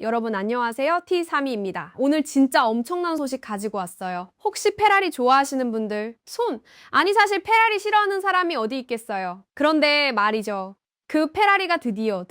여러분 안녕하세요. T32입니다. 오늘 진짜 엄청난 소식 가지고 왔어요. 혹시 페라리 좋아하시는 분들 손! 아니 사실 페라리 싫어하는 사람이 어디 있겠어요. 그런데 말이죠. 그 페라리가 드디어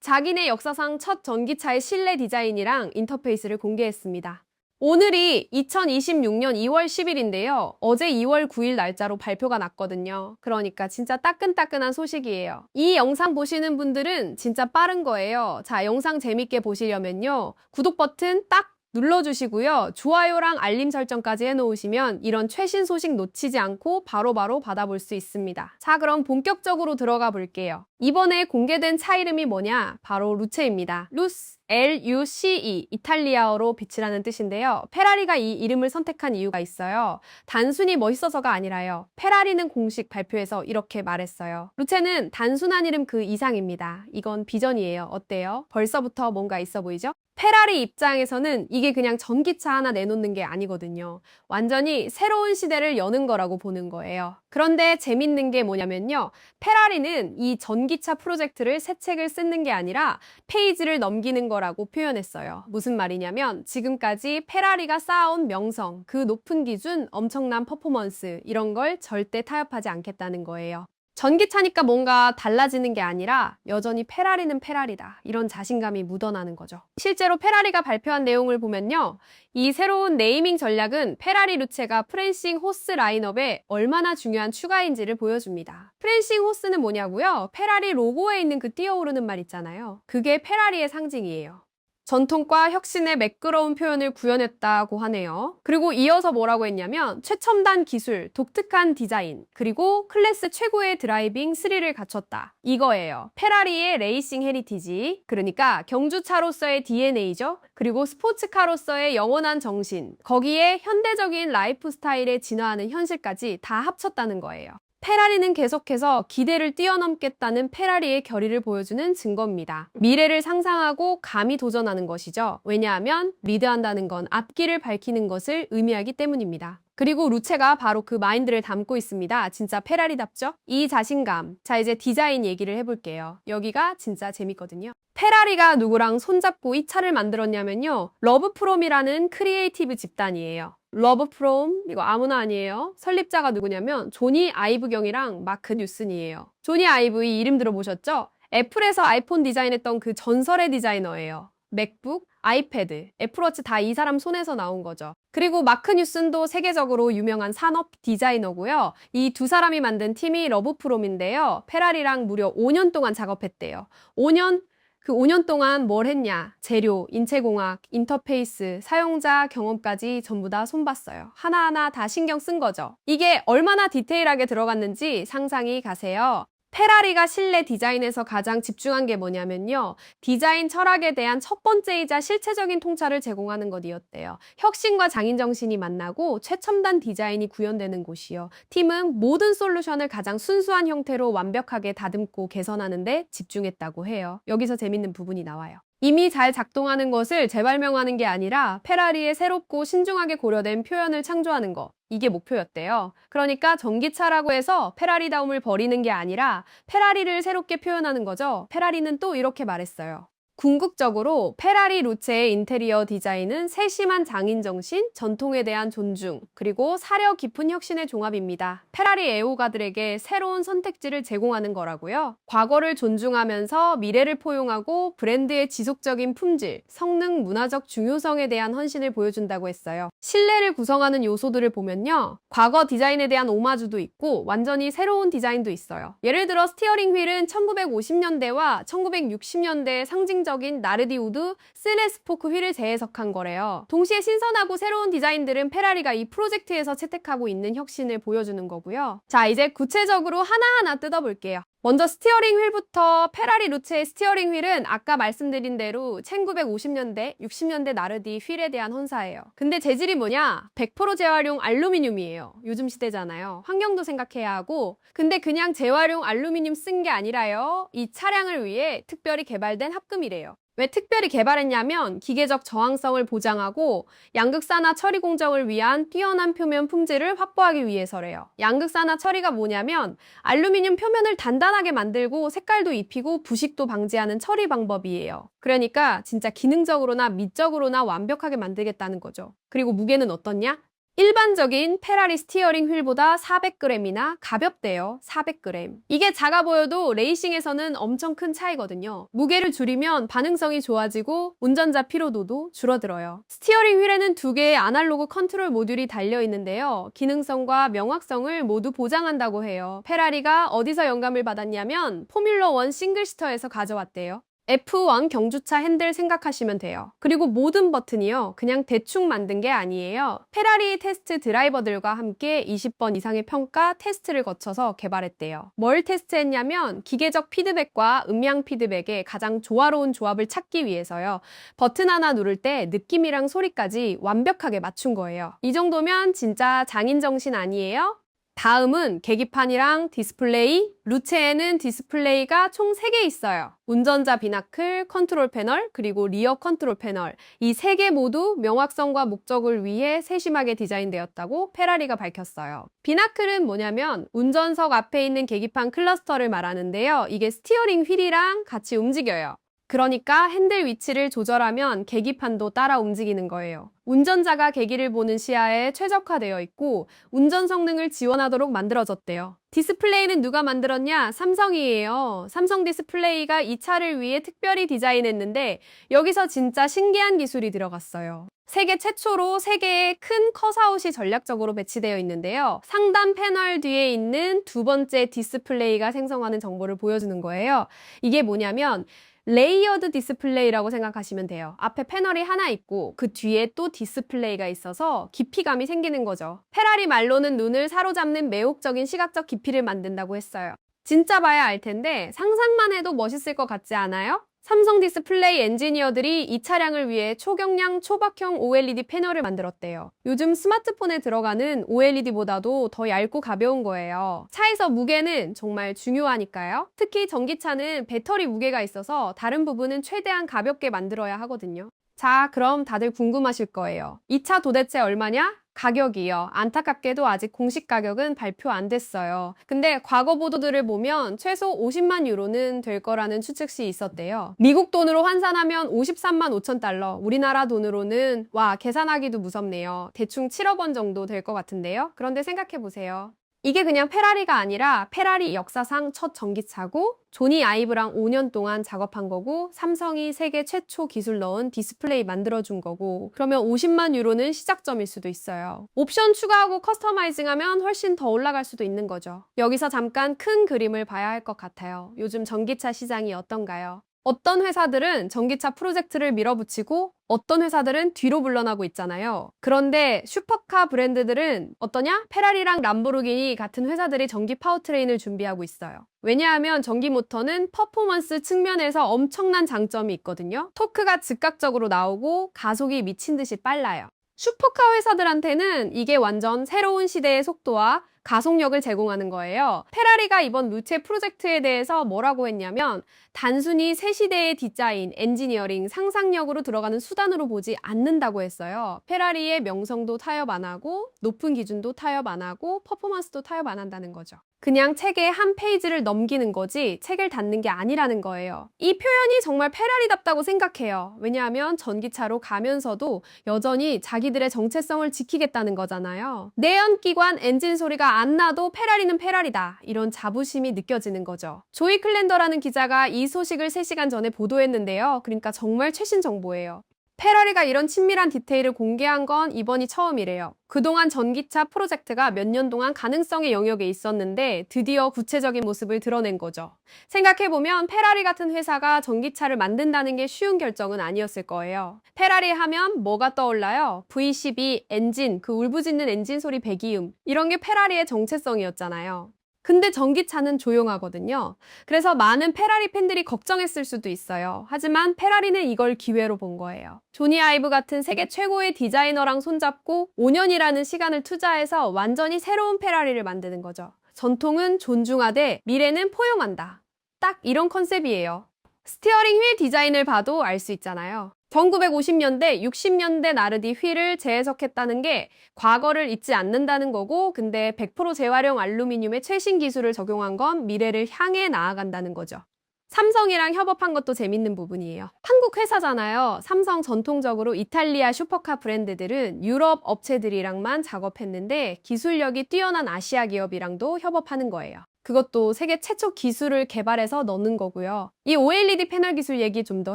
자기네 역사상 첫 전기차의 실내 디자인이랑 인터페이스를 공개했습니다. 오늘이 2026년 2월 10일인데요. 어제 2월 9일 날짜로 발표가 났거든요. 그러니까 진짜 따끈따끈한 소식이에요. 이 영상 보시는 분들은 진짜 빠른 거예요. 자, 영상 재밌게 보시려면요. 구독 버튼 딱 눌러주시고요. 좋아요랑 알림 설정까지 해놓으시면 이런 최신 소식 놓치지 않고 바로바로 받아볼 수 있습니다. 자, 그럼 본격적으로 들어가 볼게요. 이번에 공개된 차 이름이 뭐냐? 바로 루체입니다. 루스, L-U-C-E, 이탈리아어로 빛이라는 뜻인데요. 페라리가 이 이름을 선택한 이유가 있어요. 단순히 멋있어서가 아니라요. 페라리는 공식 발표에서 이렇게 말했어요. 루체는 단순한 이름 그 이상입니다. 이건 비전이에요. 어때요? 벌써부터 뭔가 있어 보이죠? 페라리 입장에서는 이게 그냥 전기차 하나 내놓는 게 아니거든요. 완전히 새로운 시대를 여는 거라고 보는 거예요. 그런데 재밌는 게 뭐냐면요. 페라리는 이 전기차 프로젝트를 새 책을 쓰는 게 아니라 페이지를 넘기는 거라고 표현했어요. 무슨 말이냐면 지금까지 페라리가 쌓아온 명성, 그 높은 기준, 엄청난 퍼포먼스 이런 걸 절대 타협하지 않겠다는 거예요. 전기차니까 뭔가 달라지는 게 아니라 여전히 페라리는 페라리다. 이런 자신감이 묻어나는 거죠. 실제로 페라리가 발표한 내용을 보면요. 이 새로운 네이밍 전략은 페라리 루체가 프랜싱 호스 라인업에 얼마나 중요한 추가인지를 보여줍니다. 프랜싱 호스는 뭐냐고요? 페라리 로고에 있는 그 뛰어오르는 말 있잖아요. 그게 페라리의 상징이에요. 전통과 혁신의 매끄러운 표현을 구현했다고 하네요. 그리고 이어서 뭐라고 했냐면 최첨단 기술, 독특한 디자인, 그리고 클래스 최고의 드라이빙 스릴을 갖췄다. 이거예요. 페라리의 레이싱 헤리티지, 그러니까 경주차로서의 DNA죠. 그리고 스포츠카로서의 영원한 정신, 거기에 현대적인 라이프 스타일에 진화하는 현실까지 다 합쳤다는 거예요. 페라리는 계속해서 기대를 뛰어넘겠다는 페라리의 결의를 보여주는 증거입니다. 미래를 상상하고 감히 도전하는 것이죠. 왜냐하면 리드한다는 건 앞길을 밝히는 것을 의미하기 때문입니다. 그리고 루체가 바로 그 마인드를 담고 있습니다. 진짜 페라리답죠? 이 자신감. 자, 이제 디자인 얘기를 해볼게요. 여기가 진짜 재밌거든요. 페라리가 누구랑 손잡고 이 차를 만들었냐면요. 러브프롬이라는 크리에이티브 집단이에요. 러브프롬, 이거 아무나 아니에요. 설립자가 누구냐면 조니 아이브 경이랑 마크 뉴슨이에요. 조니 아이브 이 이름 들어보셨죠? 애플에서 아이폰 디자인했던 그 전설의 디자이너예요. 맥북, 아이패드, 애플워치 다 이 사람 손에서 나온 거죠. 그리고 마크 뉴슨도 세계적으로 유명한 산업 디자이너고요. 이 두 사람이 만든 팀이 러브프롬인데요. 페라리랑 무려 5년 동안 작업했대요. 5년? 그 5년 동안 뭘 했냐? 재료, 인체공학, 인터페이스, 사용자 경험까지 전부 다 손봤어요. 하나하나 다 신경 쓴 거죠. 이게 얼마나 디테일하게 들어갔는지 상상이 가세요. 페라리가 실내 디자인에서 가장 집중한 게 뭐냐면요. 디자인 철학에 대한 첫 번째이자 실체적인 통찰을 제공하는 것이었대요. 혁신과 장인정신이 만나고 최첨단 디자인이 구현되는 곳이요. 팀은 모든 솔루션을 가장 순수한 형태로 완벽하게 다듬고 개선하는 데 집중했다고 해요. 여기서 재밌는 부분이 나와요. 이미 잘 작동하는 것을 재발명하는 게 아니라 페라리의 새롭고 신중하게 고려된 표현을 창조하는 것. 이게 목표였대요. 그러니까 전기차라고 해서 페라리다움을 버리는 게 아니라 페라리를 새롭게 표현하는 거죠. 페라리는 또 이렇게 말했어요. 궁극적으로 페라리 루체의 인테리어 디자인은 세심한 장인정신, 전통에 대한 존중, 그리고 사려 깊은 혁신의 종합입니다. 페라리 애호가들에게 새로운 선택지를 제공하는 거라고요. 과거를 존중하면서 미래를 포용하고 브랜드의 지속적인 품질, 성능, 문화적 중요성에 대한 헌신을 보여준다고 했어요. 실내를 구성하는 요소들을 보면요. 과거 디자인에 대한 오마주도 있고 완전히 새로운 디자인도 있어요. 예를 들어 스티어링 휠은 1950년대와 1960년대의 상징적 나르디 우드 슬레스포크 휠을 재해석한 거래요. 동시에 신선하고 새로운 디자인들은 페라리가 이 프로젝트에서 채택하고 있는 혁신을 보여주는 거고요. 자, 이제 구체적으로 하나하나 뜯어볼게요. 먼저 스티어링 휠부터 페라리 루체의 스티어링 휠은 아까 말씀드린 대로 1950년대, 60년대 나르디 휠에 대한 헌사예요. 근데 재질이 뭐냐? 100% 재활용 알루미늄이에요. 요즘 시대잖아요. 환경도 생각해야 하고. 근데 그냥 재활용 알루미늄 쓴 게 아니라요. 이 차량을 위해 특별히 개발된 합금이래요. 왜 특별히 개발했냐면 기계적 저항성을 보장하고 양극산화 처리 공정을 위한 뛰어난 표면 품질을 확보하기 위해서래요. 양극산화 처리가 뭐냐면 알루미늄 표면을 단단하게 만들고 색깔도 입히고 부식도 방지하는 처리 방법이에요. 그러니까 진짜 기능적으로나 미적으로나 완벽하게 만들겠다는 거죠. 그리고 무게는 어떻냐? 일반적인 페라리 스티어링 휠보다 400g이나 가볍대요. 400g. 이게 작아 보여도 레이싱에서는 엄청 큰 차이거든요. 무게를 줄이면 반응성이 좋아지고 운전자 피로도도 줄어들어요. 스티어링 휠에는 2개의 아날로그 컨트롤 모듈이 달려 있는데요. 기능성과 명확성을 모두 보장한다고 해요. 페라리가 어디서 영감을 받았냐면 포뮬러1 싱글시터에서 가져왔대요. F1 경주차 핸들 생각하시면 돼요. 그리고 모든 버튼이요. 그냥 대충 만든 게 아니에요. 페라리 테스트 드라이버들과 함께 20번 이상의 평가, 테스트를 거쳐서 개발했대요. 뭘 테스트했냐면 기계적 피드백과 음량 피드백의 가장 조화로운 조합을 찾기 위해서요. 버튼 하나 누를 때 느낌이랑 소리까지 완벽하게 맞춘 거예요. 이 정도면 진짜 장인 정신 아니에요? 다음은 계기판이랑 디스플레이, 루체에는 디스플레이가 총 3개 있어요. 운전자 비나클, 컨트롤 패널, 그리고 리어 컨트롤 패널. 이 3개 모두 명확성과 목적을 위해 세심하게 디자인되었다고 페라리가 밝혔어요. 비나클은 뭐냐면 운전석 앞에 있는 계기판 클러스터를 말하는데요. 이게 스티어링 휠이랑 같이 움직여요. 그러니까 핸들 위치를 조절하면 계기판도 따라 움직이는 거예요. 운전자가 계기를 보는 시야에 최적화되어 있고 운전 성능을 지원하도록 만들어졌대요. 디스플레이는 누가 만들었냐? 삼성이에요. 삼성 디스플레이가 이 차를 위해 특별히 디자인했는데 여기서 진짜 신기한 기술이 들어갔어요. 세계 최초로 3개의 큰 컷아웃이 전략적으로 배치되어 있는데요. 상단 패널 뒤에 있는 2번째 디스플레이가 생성하는 정보를 보여주는 거예요. 이게 뭐냐면 레이어드 디스플레이라고 생각하시면 돼요. 앞에 패널이 하나 있고 그 뒤에 또 디스플레이가 있어서 깊이감이 생기는 거죠. 페라리 말로는 눈을 사로잡는 매혹적인 시각적 깊이를 만든다고 했어요. 진짜 봐야 알 텐데 상상만 해도 멋있을 것 같지 않아요? 삼성 디스플레이 엔지니어들이 이 차량을 위해 초경량 초박형 OLED 패널을 만들었대요. 요즘 스마트폰에 들어가는 OLED보다도 더 얇고 가벼운 거예요. 차에서 무게는 정말 중요하니까요. 특히 전기차는 배터리 무게가 있어서 다른 부분은 최대한 가볍게 만들어야 하거든요. 자, 그럼 다들 궁금하실 거예요. 이 차 도대체 얼마냐? 가격이요. 안타깝게도 아직 공식 가격은 발표 안 됐어요. 근데 과거 보도들을 보면 최소 50만 유로는 될 거라는 추측시 있었대요. 미국 돈으로 환산하면 53만 5천 달러, 우리나라 돈으로는 와, 계산하기도 무섭네요. 대충 7억 원 정도 될 것 같은데요. 그런데 생각해 보세요. 이게 그냥 페라리가 아니라 페라리 역사상 첫 전기차고 조니 아이브랑 5년 동안 작업한 거고 삼성이 세계 최초 기술 넣은 디스플레이 만들어준 거고 그러면 50만 유로는 시작점일 수도 있어요. 옵션 추가하고 커스터마이징하면 훨씬 더 올라갈 수도 있는 거죠. 여기서 잠깐 큰 그림을 봐야 할 것 같아요. 요즘 전기차 시장이 어떤가요? 어떤 회사들은 전기차 프로젝트를 밀어붙이고 어떤 회사들은 뒤로 물러나고 있잖아요. 그런데 슈퍼카 브랜드들은 어떠냐? 페라리랑 람보르기니 같은 회사들이 전기 파워트레인을 준비하고 있어요. 왜냐하면 전기 모터는 퍼포먼스 측면에서 엄청난 장점이 있거든요. 토크가 즉각적으로 나오고 가속이 미친 듯이 빨라요. 슈퍼카 회사들한테는 이게 완전 새로운 시대의 속도와 가속력을 제공하는 거예요. 페라리가 이번 루체 프로젝트에 대해서 뭐라고 했냐면 단순히 새 시대의 디자인, 엔지니어링, 상상력으로 들어가는 수단으로 보지 않는다고 했어요. 페라리의 명성도 타협 안 하고 높은 기준도 타협 안 하고 퍼포먼스도 타협 안 한다는 거죠. 그냥 책의 한 페이지를 넘기는 거지 책을 닫는 게 아니라는 거예요. 이 표현이 정말 페라리답다고 생각해요. 왜냐하면 전기차로 가면서도 여전히 자기들의 정체성을 지키겠다는 거잖아요. 내연기관 엔진 소리가 안 나도 페라리는 페라리다. 이런 자부심이 느껴지는 거죠. 조이 클랜더라는 기자가 이 소식을 3시간 전에 보도했는데요. 그러니까 정말 최신 정보예요. 페라리가 이런 친밀한 디테일을 공개한 건 이번이 처음이래요. 그동안 전기차 프로젝트가 몇 년 동안 가능성의 영역에 있었는데 드디어 구체적인 모습을 드러낸 거죠. 생각해보면 페라리 같은 회사가 전기차를 만든다는 게 쉬운 결정은 아니었을 거예요. 페라리 하면 뭐가 떠올라요? V12, 엔진, 그 울부짖는 엔진 소리 배기음 이런 게 페라리의 정체성이었잖아요. 근데 전기차는 조용하거든요. 그래서 많은 페라리 팬들이 걱정했을 수도 있어요. 하지만 페라리는 이걸 기회로 본 거예요. 조니 아이브 같은 세계 최고의 디자이너랑 손잡고 5년이라는 시간을 투자해서 완전히 새로운 페라리를 만드는 거죠. 전통은 존중하되 미래는 포용한다. 딱 이런 컨셉이에요. 스티어링 휠 디자인을 봐도 알 수 있잖아요. 1950년대, 60년대 나르디 휠을 재해석했다는 게 과거를 잊지 않는다는 거고, 근데 100% 재활용 알루미늄의 최신 기술을 적용한 건 미래를 향해 나아간다는 거죠. 삼성이랑 협업한 것도 재밌는 부분이에요. 한국 회사잖아요. 삼성 전통적으로 이탈리아 슈퍼카 브랜드들은 유럽 업체들이랑만 작업했는데 기술력이 뛰어난 아시아 기업이랑도 협업하는 거예요. 그것도 세계 최초 기술을 개발해서 넣는 거고요. 이 OLED 패널 기술 얘기 좀 더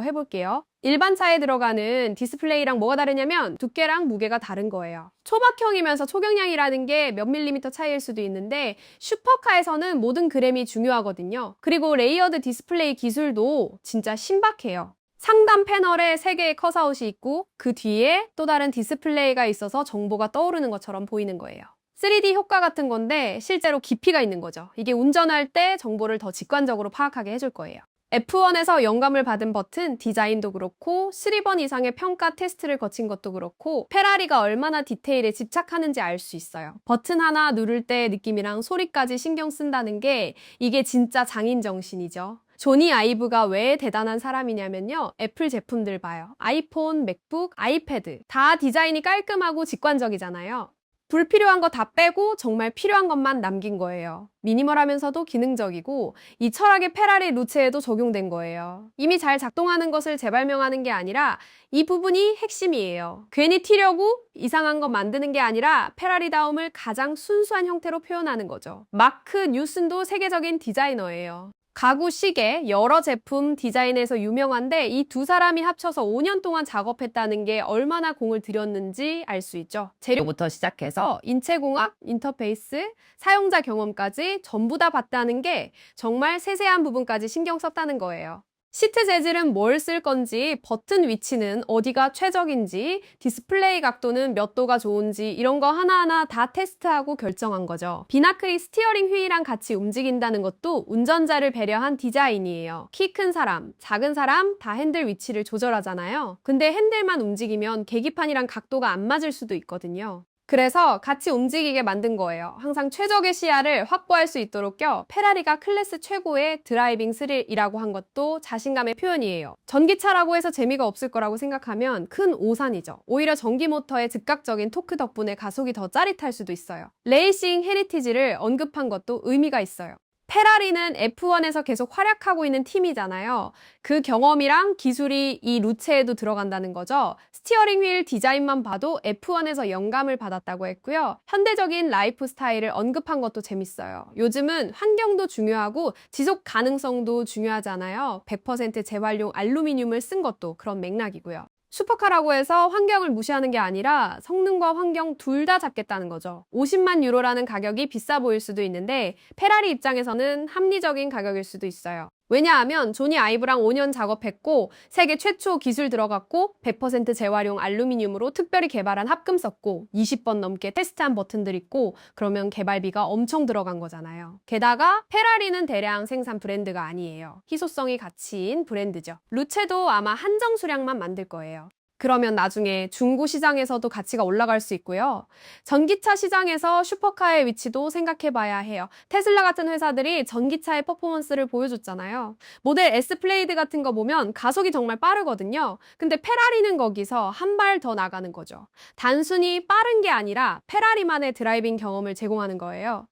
해볼게요. 일반 차에 들어가는 디스플레이랑 뭐가 다르냐면 두께랑 무게가 다른 거예요. 초박형이면서 초경량이라는 게 몇 밀리미터 차이일 수도 있는데 슈퍼카에서는 모든 그램이 중요하거든요. 그리고 레이어드 디스플레이 기술도 진짜 신박해요. 상단 패널에 3개의 컷아웃이 있고 그 뒤에 또 다른 디스플레이가 있어서 정보가 떠오르는 것처럼 보이는 거예요. 3D 효과 같은 건데 실제로 깊이가 있는 거죠. 이게 운전할 때 정보를 더 직관적으로 파악하게 해줄 거예요. F1에서 영감을 받은 버튼 디자인도 그렇고 3번 이상의 평가 테스트를 거친 것도 그렇고 페라리가 얼마나 디테일에 집착하는지 알 수 있어요. 버튼 하나 누를 때 느낌이랑 소리까지 신경 쓴다는 게 이게 진짜 장인 정신이죠. 조니 아이브가 왜 대단한 사람이냐면요. 애플 제품들 봐요. 아이폰, 맥북, 아이패드 다 디자인이 깔끔하고 직관적이잖아요. 불필요한 거 다 빼고 정말 필요한 것만 남긴 거예요. 미니멀하면서도 기능적이고 이 철학이 페라리 루체에도 적용된 거예요. 이미 잘 작동하는 것을 재발명하는 게 아니라 이 부분이 핵심이에요. 괜히 튀려고 이상한 거 만드는 게 아니라 페라리다움을 가장 순수한 형태로 표현하는 거죠. 마크 뉴슨도 세계적인 디자이너예요. 가구, 시계, 여러 제품 디자인에서 유명한데 이 두 사람이 합쳐서 5년 동안 작업했다는 게 얼마나 공을 들였는지 알 수 있죠. 재료부터 시작해서 인체공학, 인터페이스, 사용자 경험까지 전부 다 봤다는 게 정말 세세한 부분까지 신경 썼다는 거예요. 시트 재질은 뭘 쓸 건지, 버튼 위치는 어디가 최적인지, 디스플레이 각도는 몇 도가 좋은지 이런 거 하나하나 다 테스트하고 결정한 거죠. 비나클이 스티어링 휠이랑 같이 움직인다는 것도 운전자를 배려한 디자인이에요. 키 큰 사람, 작은 사람 다 핸들 위치를 조절하잖아요. 근데 핸들만 움직이면 계기판이랑 각도가 안 맞을 수도 있거든요. 그래서 같이 움직이게 만든 거예요. 항상 최적의 시야를 확보할 수 있도록요. 페라리가 클래스 최고의 드라이빙 스릴이라고 한 것도 자신감의 표현이에요. 전기차라고 해서 재미가 없을 거라고 생각하면 큰 오산이죠. 오히려 전기 모터의 즉각적인 토크 덕분에 가속이 더 짜릿할 수도 있어요. 레이싱 헤리티지를 언급한 것도 의미가 있어요. 페라리는 F1에서 계속 활약하고 있는 팀이잖아요. 그 경험이랑 기술이 이 루체에도 들어간다는 거죠. 스티어링 휠 디자인만 봐도 F1에서 영감을 받았다고 했고요. 현대적인 라이프 스타일을 언급한 것도 재밌어요. 요즘은 환경도 중요하고 지속 가능성도 중요하잖아요. 100% 재활용 알루미늄을 쓴 것도 그런 맥락이고요. 슈퍼카라고 해서 환경을 무시하는 게 아니라 성능과 환경 둘 다 잡겠다는 거죠. 50만 유로라는 가격이 비싸 보일 수도 있는데 페라리 입장에서는 합리적인 가격일 수도 있어요. 왜냐하면 조니 아이브랑 5년 작업했고 세계 최초 기술 들어갔고 100% 재활용 알루미늄으로 특별히 개발한 합금 썼고 20번 넘게 테스트한 버튼들 있고 그러면 개발비가 엄청 들어간 거잖아요. 게다가 페라리는 대량 생산 브랜드가 아니에요. 희소성이 가치인 브랜드죠. 루체도 아마 한정 수량만 만들 거예요. 그러면 나중에 중고 시장에서도 가치가 올라갈 수 있고요. 전기차 시장에서 슈퍼카의 위치도 생각해 봐야 해요. 테슬라 같은 회사들이 전기차의 퍼포먼스를 보여줬잖아요. 모델 S 플레이드 같은 거 보면 가속이 정말 빠르거든요. 근데 페라리는 거기서 한 발 더 나가는 거죠. 단순히 빠른 게 아니라 페라리만의 드라이빙 경험을 제공하는 거예요.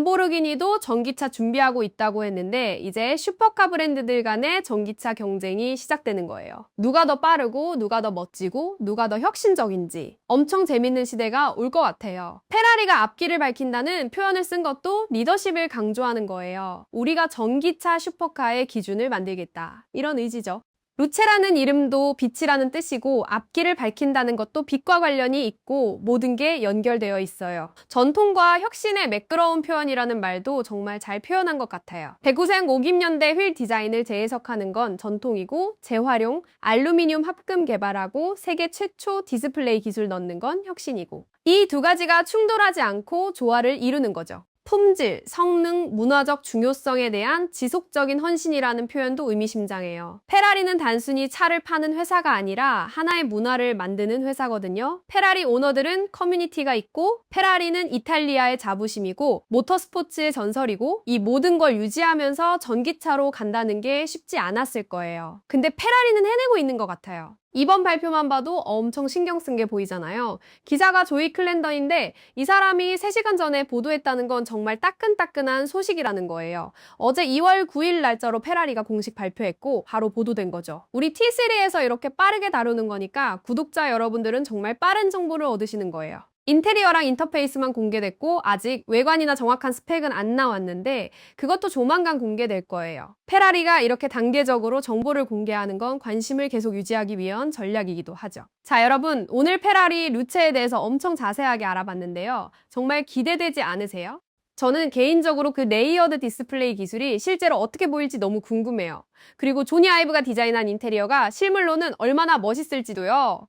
람보르기니도 전기차 준비하고 있다고 했는데 이제 슈퍼카 브랜드들 간의 전기차 경쟁이 시작되는 거예요. 누가 더 빠르고 누가 더 멋지고 누가 더 혁신적인지 엄청 재밌는 시대가 올 것 같아요. 페라리가 앞길을 밝힌다는 표현을 쓴 것도 리더십을 강조하는 거예요. 우리가 전기차 슈퍼카의 기준을 만들겠다. 이런 의지죠. 루체라는 이름도 빛이라는 뜻이고 앞길을 밝힌다는 것도 빛과 관련이 있고 모든 게 연결되어 있어요. 전통과 혁신의 매끄러운 표현이라는 말도 정말 잘 표현한 것 같아요. 대구생 50년대 휠 디자인을 재해석하는 건 전통이고 재활용, 알루미늄 합금 개발하고 세계 최초 디스플레이 기술 넣는 건 혁신이고 이 두 가지가 충돌하지 않고 조화를 이루는 거죠. 품질, 성능, 문화적 중요성에 대한 지속적인 헌신이라는 표현도 의미심장해요. 페라리는 단순히 차를 파는 회사가 아니라 하나의 문화를 만드는 회사거든요. 페라리 오너들은 커뮤니티가 있고, 페라리는 이탈리아의 자부심이고, 모터스포츠의 전설이고, 이 모든 걸 유지하면서 전기차로 간다는 게 쉽지 않았을 거예요. 근데 페라리는 해내고 있는 것 같아요. 이번 발표만 봐도 엄청 신경 쓴 게 보이잖아요. 기자가 조이 클랜더인데 이 사람이 3시간 전에 보도했다는 건 정말 따끈따끈한 소식이라는 거예요. 어제 2월 9일 날짜로 페라리가 공식 발표했고 바로 보도된 거죠. 우리 T3에서 이렇게 빠르게 다루는 거니까 구독자 여러분들은 정말 빠른 정보를 얻으시는 거예요. 인테리어랑 인터페이스만 공개됐고 아직 외관이나 정확한 스펙은 안 나왔는데 그것도 조만간 공개될 거예요. 페라리가 이렇게 단계적으로 정보를 공개하는 건 관심을 계속 유지하기 위한 전략이기도 하죠. 자, 여러분, 오늘 페라리 루체에 대해서 엄청 자세하게 알아봤는데요. 정말 기대되지 않으세요? 저는 개인적으로 그 레이어드 디스플레이 기술이 실제로 어떻게 보일지 너무 궁금해요. 그리고 조니 아이브가 디자인한 인테리어가 실물로는 얼마나 멋있을지도요.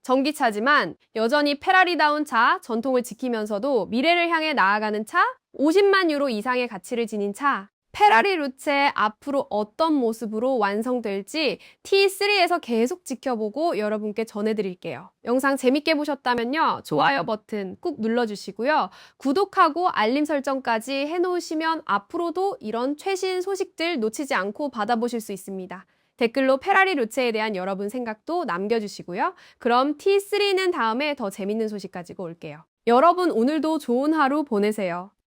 전기차지만 여전히 페라리다운 차, 전통을 지키면서도 미래를 향해 나아가는 차, 50만 유로 이상의 가치를 지닌 차. 페라리 루체 앞으로 어떤 모습으로 완성될지 T3에서 계속 지켜보고 여러분께 전해드릴게요. 영상 재밌게 보셨다면요. 좋아요 버튼 꾹 눌러주시고요. 구독하고 알림 설정까지 해놓으시면 앞으로도 이런 최신 소식들 놓치지 않고 받아보실 수 있습니다. 댓글로 페라리 루체에 대한 여러분 생각도 남겨주시고요. 그럼 T3는 다음에 더 재밌는 소식 가지고 올게요. 여러분 오늘도 좋은 하루 보내세요.